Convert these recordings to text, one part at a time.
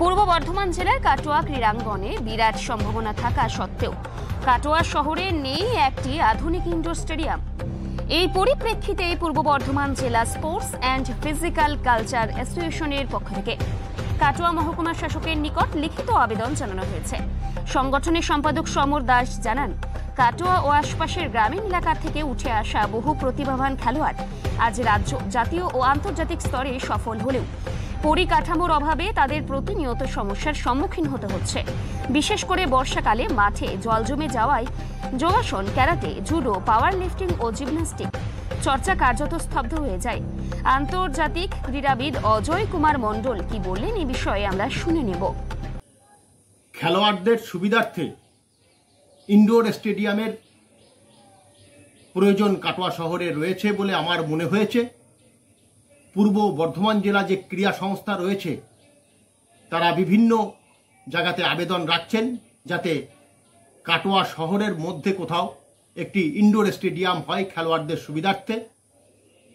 পূর্ব বর্ধমান জেলার কাটোয়া ক্রীড়াঙ্গনে বিরাট সম্ভাবনা থাকা সত্ত্বেও কাটোয়া শহরে নেই একটি আধুনিক ইনডোর স্টেডিয়াম। এই পরিপ্রেক্ষিতে পূর্ব বর্ধমান জেলা স্পোর্টস অ্যান্ড ফিজিক্যাল কালচার অ্যাসোসিয়েশনের পক্ষ থেকে কাটোয়া মহকুমা শাসকের নিকট লিখিত আবেদন জানানো হয়েছে। সংগঠনের সম্পাদক সমর দাস জানান, কাটোয়া ও আশপাশের গ্রামীণ এলাকা থেকে উঠে আসা বহু প্রতিভাবান খেলোয়াড় আজ রাজ্য, জাতীয় ও আন্তর্জাতিক স্তরে সফল হলেও পরিকাঠামোর অভাবে তাদের প্রতিনিয়ত সমস্যার সম্মুখীন হতে হচ্ছে। বিশেষ করে বর্ষাকালে মাঠে জল জমে যাওয়ায় যোগাসন, ক্যারাটে, জুডো, পাওয়ার লিফটিং ও জিমন্যাস্টিক চর্চা কার্যত স্তব্ধ হয়ে যায়। আন্তর্জাতিক ক্রীড়াবিদ অজয় কুমার মণ্ডল কি বললেন এই বিষয়ে আমরা শুনে নেব। খেলোয়াড়দের সুবিধার্থে ইনডোর স্টেডিয়ামের প্রয়োজন কাটোয়া শহরে রয়েছে বলে আমার মনে হয়েছে। পূর্ব বর্ধমান জেলা যে ক্রীড়া সংস্থা রয়েছে তারা বিভিন্ন জায়গাতে আবেদন রাখছেন যাতে কাটোয়া শহরের মধ্যে কোথাও একটি ইনডোর স্টেডিয়াম হয় খেলোয়াড়দের সুবিধার্থে।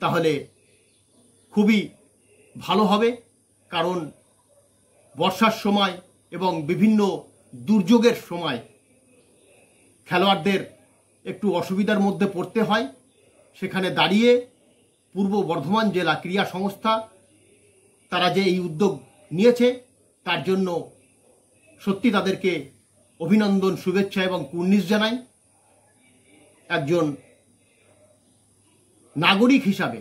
তাহলে খুবই ভালো হবে, কারণ বর্ষার সময় এবং বিভিন্ন দুর্যোগের সময় খেলোয়াড়দের একটু অসুবিধার মধ্যে পড়তে হয়। সেখানে দাঁড়িয়ে পূর্ব বর্ধমান জেলা ক্রীড়া সংস্থা তারা যে এই উদ্যোগ নিয়েছে তার জন্য সত্যি তাদেরকে অভিনন্দন, শুভেচ্ছা এবং কুর্নিশ জানাই। একজন নাগরিক হিসাবে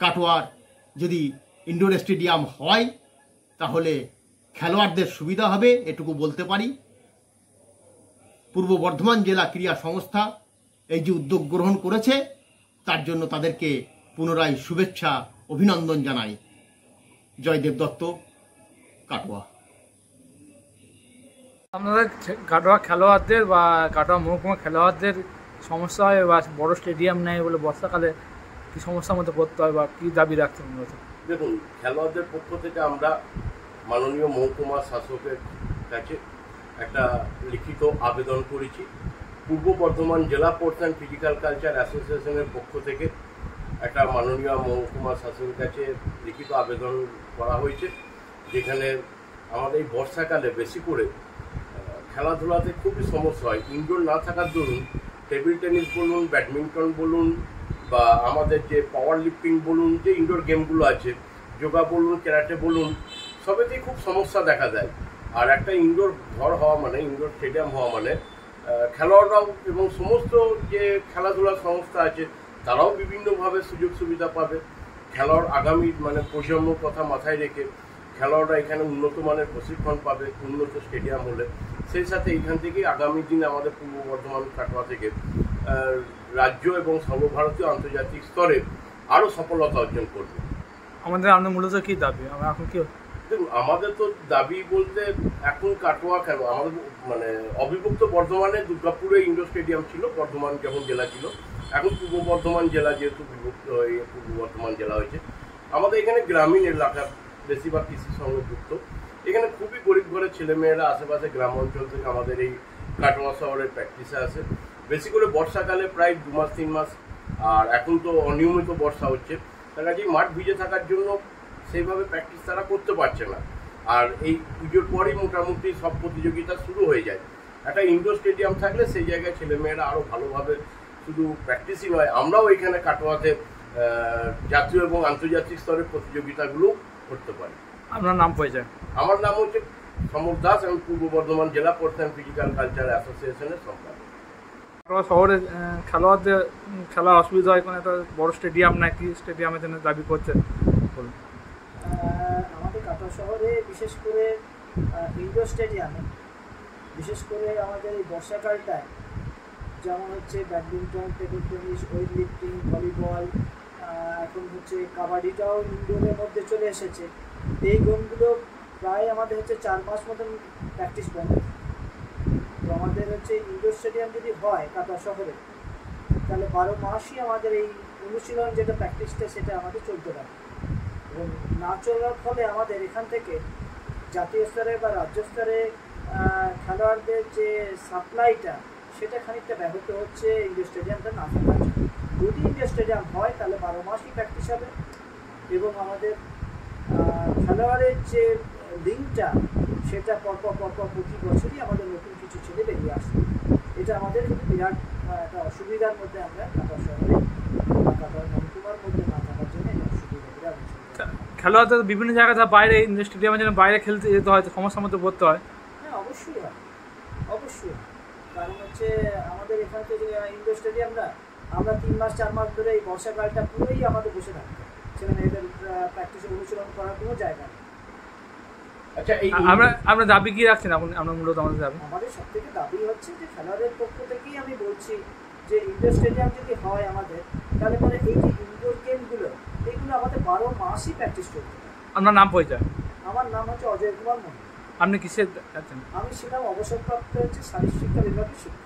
কাটোয়ার যদি ইনডোর স্টেডিয়াম হয় তাহলে খেলোয়াড়দের সুবিধা হবে, এটুকু বলতে পারি। পূর্ব বর্ধমান জেলা ক্রীড়া সংস্থা এই যে উদ্যোগ গ্রহণ করেছে তার জন্য তাদেরকে পুনরায় শুভেচ্ছা, অভিনন্দন জানাই। জয়দেব দত্ত, কাটোয়া। আপনাদের কাটোয়া খেলোয়াড়দের বা কাটোয়া মহকুমা খেলোয়াড়দের সমস্যা হয় বা বড় স্টেডিয়াম নেই বলে বর্ষাকালে কী সমস্যার মধ্যে পড়তে হয় বা কী দাবি রাখছেন? দেখুন, খেলোয়াড়দের পক্ষ থেকে আমরা মাননীয় মহকুমা শাসকের কাছে একটা লিখিত আবেদন করেছি। পূর্ব বর্ধমান জেলা স্পোর্টস অ্যান্ড ফিজিক্যাল কালচার অ্যাসোসিয়েশনের পক্ষ থেকে একটা মাননীয় মহকুমা শাসকের কাছে লিখিত আবেদন করা হয়েছে, যেখানে আমাদের এই বর্ষাকালে বেশি করে খেলাধুলাতে খুবই সমস্যা হয়। ইনডোর না থাকার দরুন টেবিল টেনিস বলুন, ব্যাডমিন্টন বলুন বা আমাদের যে পাওয়ার লিফটিং বলুন, যে ইনডোর গেমগুলো আছে, যোগা বলুন, ক্যারাটে বলুন, সবেতেই খুব সমস্যা দেখা যায়। আর একটা ইনডোর ঘর হওয়া মানে, ইনডোর স্টেডিয়াম হওয়া মানে খেলোয়াড়রাও এবং সমস্ত যে খেলাধুলার সংস্থা আছে তারাও বিভিন্নভাবে সুযোগ সুবিধা পাবে। খেলোয়াড় আগামী প্রজন্মর কথা মাথায় রেখে খেলোয়াড়রা এখানে উন্নত মানের প্রশিক্ষণ পাবে উন্নত স্টেডিয়াম হলে। সেই সাথে এইখান থেকে আগামী দিনে আমাদের পূর্ব বর্ধমান কাটোয়া থেকে রাজ্য এবং সর্বভারতীয় আন্তর্জাতিক স্তরে আরও সফলতা অর্জন করবে। আমাদের মূলত কী দাবি? আমরা এখন কি দেখুন, আমাদের তো দাবি বলতে এখন কাটোয়া কেন, আমাদের অবিভক্ত বর্ধমানে দুর্গাপুরে ইনডোর স্টেডিয়াম ছিল বর্ধমান যখন জেলা ছিল। এখন পূর্ব বর্ধমান জেলা যেহেতু বিভক্ত হয়ে পূর্ব বর্ধমান জেলা হয়েছে, আমাদের এখানে গ্রামীণ এলাকা বেশিরভাগ কৃষির সঙ্গে যুক্ত। এখানে খুবই গরিব ঘরের ছেলেমেয়েরা আশেপাশে গ্রাম অঞ্চল থেকে আমাদের এই কাটোয়া শহরের প্র্যাকটিসে আসে। বেশি করে বর্ষাকালে প্রায় 2 মাস 3 মাস, আর এখন তো অনিয়মিত বর্ষা হচ্ছে, তার কাজেই মাঠ ভিজে থাকার জন্য সেইভাবে প্র্যাকটিস তারা করতে পারছে না। আর এই পুজোর পরেই মোটামুটি সব প্রতিযোগিতা শুরু হয়ে যায়। একটা ইনডোর স্টেডিয়াম থাকলে সেই জায়গায় ছেলেমেয়েরা আরও ভালোভাবে শুধু প্র্যাকটিসই নয়, আমরাও এখানে কাটোয়াতে জাতীয় এবং আন্তর্জাতিক স্তরের প্রতিযোগিতাগুলো করতে পারি। আপনার নাম পরিচয়? আমার নাম হচ্ছে সমর দাস, আমি পূর্ব বর্ধমান জেলা স্পোর্টস অ্যান্ড ফিজিক্যাল কালচার অ্যাসোসিয়েশনের সম্পাদক। কাটোয়া শহরে খেলোয়াড়দের খেলার অসুবিধা হয়, কোনো একটা বড় স্টেডিয়াম না, কি স্টেডিয়ামের জন্য দাবি করছে? আমাদের কাটোয়া শহরে বিশেষ করে ইনডোর স্টেডিয়ামে, বিশেষ করে আমাদের এই বর্ষাকালটায় যেমন হচ্ছে badminton, table tennis, weight lifting, volleyball, এখন হচ্ছে কাবাডিটাও ইনডোরের মধ্যে চলে এসেছে। এই গেমগুলো প্রায় আমাদের হচ্ছে 4 মাস মতন প্র্যাকটিস বন্ধ। তো আমাদের হচ্ছে ইনডোর স্টেডিয়াম যদি হয় কাটোয়া শহরে, তাহলে 12 মাসই আমাদের এই অনুশীলন যেটা প্র্যাকটিসটা সেটা আমাদের চলতে পারে। এবং না চলার ফলে আমাদের এখান থেকে জাতীয় স্তরে বা রাজ্য স্তরে খেলোয়াড়দের যে সাপ্লাইটা সেটা খানিকটা ব্যাহত হচ্ছে ইনডোর স্টেডিয়ামটা না থাকার জন্য। যদি ইনডোর স্টেডিয়াম হয় তাহলে 12 মাসই প্র্যাকটিস হবে এবং আমাদের খেলোয়াড়ের যে লিঙ্কটা সেটা পরপর প্রতি বছরই আমাদের নতুন কিছু ছেলে বেরিয়ে আসবে। এটা আমাদের কিন্তু বিরাট একটা অসুবিধার মধ্যে আমরা কাটোয়া শহরে বা কাটোয়া মহকুমার মধ্যে না থাকার জন্য এটা অসুবিধা বিরাট অসুবিধা। খেলোয়াড়দের বিভিন্ন জায়গায় বাইরে স্টেডিয়ামের জন্য বাইরে খেলতে যেতে হয়, সমস্যার মধ্যে পড়তে হয়। হ্যাঁ, অবশ্যই হয়, অবশ্যই। কারণ হচ্ছে আমাদের এখানে তো যে ইনডোর স্টেডিয়াম না, আমরা 3 মাস 4 মাস ধরে এই বর্ষাকালটা পুরোই আমাদের বসে থাকতে হয়। ছেলে মেয়েদের প্র্যাকটিসে অনুশীলন করার কোনো জায়গা নেই। আচ্ছা, এই আমরা দাবি কি রাখছেন আমরা মূলত আমাদের দাবি? আমাদের সব থেকে দাবি হচ্ছে যে খেলোয়াড়ের পক্ষ থেকেই আমি বলছি যে ইনডোর স্টেডিয়াম যদি হয় আমাদের, তাহলে পরে এই যে ইনডোর গেমগুলো এইগুলো আমাদের 12 মাসই প্র্যাকটিস করতে হবে। আপনার নাম পরিচয়? আমার নাম হচ্ছে অজয় কুমার মন্ডল। আপনি কিসের আছেন? আমি ছিলাম অবসরপ্রাপ্ত হচ্ছে শারীরিক শিক্ষা বিভাগের শিক্ষক।